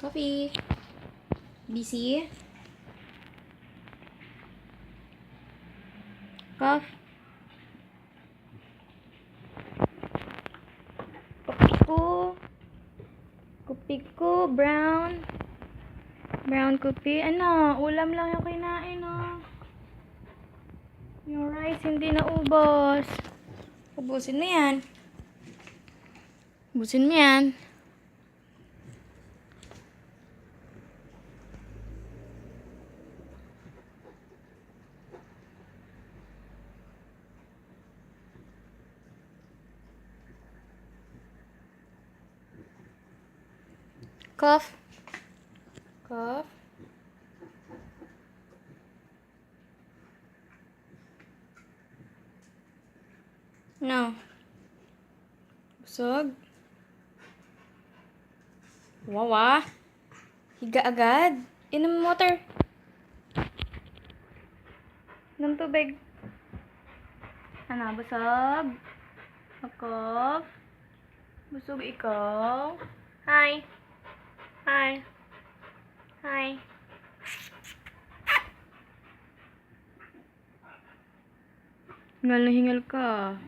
Coffee. Busy? Cough. Kopi ko. Kopi ko. Brown. Brown kopi. Ano? Ulam lang yung kinain, oh. Yung rice hindi naubos. Ubusin mo yan. Ubusin mo yan. Cough. Cough. No. Busog. Wawa. Higa agad. Inom water. Inom tubig. Ano, busog? Cough. Busog ikaw? Hi. Hi. Hi. Hingal na hingal ka.